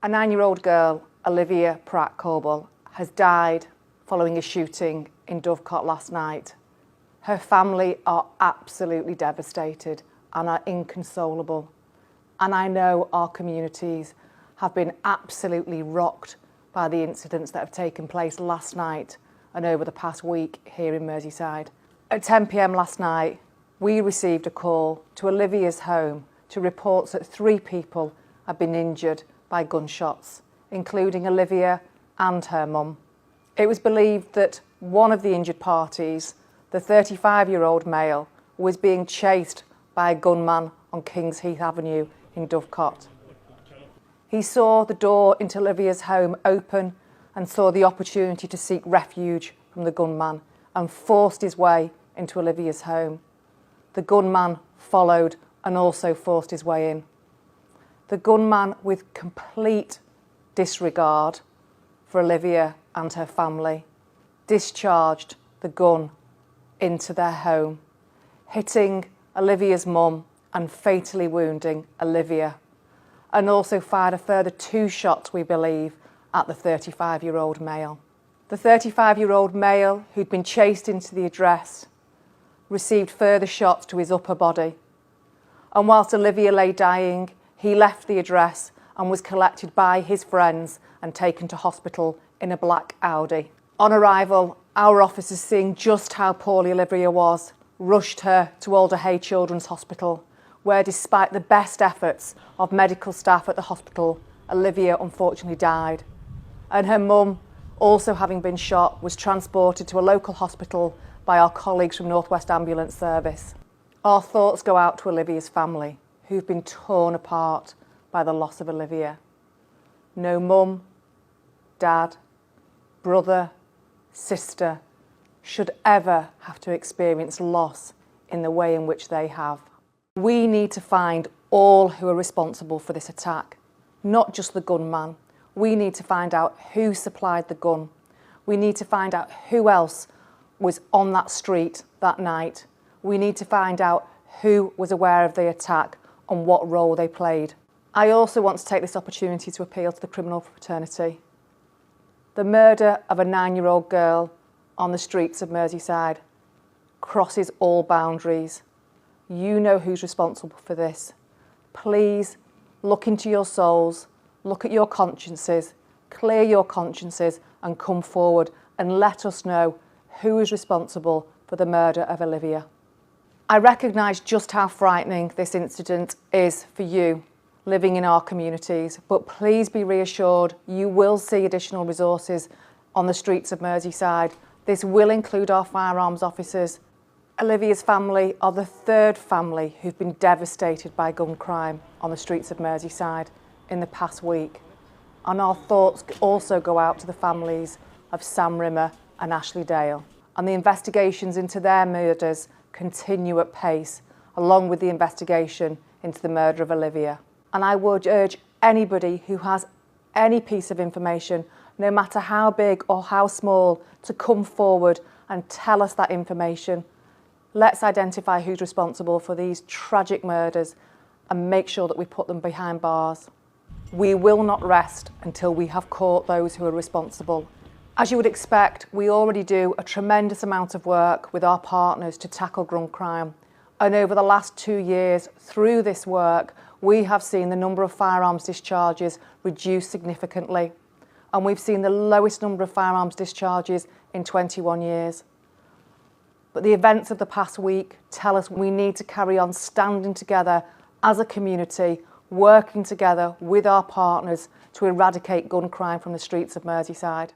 A 9-year-old girl, Olivia Pratt-Korbel, has died following a shooting in Dovecot last night. Her family are absolutely devastated and are inconsolable. And I know our communities have been absolutely rocked by the incidents that have taken place last night and over the past week here in Merseyside. At 10 p.m. last night, we received a call to Olivia's home to reports that 3 people had been injured by gunshots, including Olivia and her mum. It was believed that one of the injured parties, the 35-year-old male, was being chased by a gunman on Kings Heath Avenue in Dovecot. He saw the door into Olivia's home open and saw the opportunity to seek refuge from the gunman and forced his way into Olivia's home. The gunman followed and also forced his way in. The gunman, with complete disregard for Olivia and her family, discharged the gun into their home, hitting Olivia's mum and fatally wounding Olivia, and also fired a further 2 shots, we believe, at the 35-year-old male. The 35-year-old male, who'd been chased into the address, received further shots to his upper body. And whilst Olivia lay dying, he left the address and was collected by his friends and taken to hospital in a black Audi. On arrival, our officers, seeing just how poorly Olivia was, rushed her to Alder Hey Children's Hospital, where, despite the best efforts of medical staff at the hospital, Olivia unfortunately died. And her mum, also having been shot, was transported to a local hospital by our colleagues from North West Ambulance Service. Our thoughts go out to Olivia's family, who've been torn apart by the loss of Olivia. No mum, dad, brother, sister should ever have to experience loss in the way in which they have. We need to find all who are responsible for this attack, not just the gunman. We need to find out who supplied the gun. We need to find out who else was on that street that night. We need to find out who was aware of the attack and what role they played. I also want to take this opportunity to appeal to the criminal fraternity. The murder of a 9-year-old girl on the streets of Merseyside crosses all boundaries. You know who's responsible for this. Please look into your souls, look at your consciences, clear your consciences and come forward and let us know who is responsible for the murder of Olivia. I recognise just how frightening this incident is for you living in our communities, but please be reassured you will see additional resources on the streets of Merseyside. This will include our firearms officers. Olivia's family are the 3rd family who've been devastated by gun crime on the streets of Merseyside in the past week. And our thoughts also go out to the families of Sam Rimmer and Ashley Dale. And the investigations into their murders continue at pace, along with the investigation into the murder of Olivia. And I would urge anybody who has any piece of information, no matter how big or how small, to come forward and tell us that information. Let's identify who's responsible for these tragic murders and make sure that we put them behind bars. We will not rest until we have caught those who are responsible. As you would expect, we already do a tremendous amount of work with our partners to tackle gun crime. And over the last 2 years, through this work, we have seen the number of firearms discharges reduce significantly. And we've seen the lowest number of firearms discharges in 21 years. But the events of the past week tell us we need to carry on standing together as a community, working together with our partners to eradicate gun crime from the streets of Merseyside.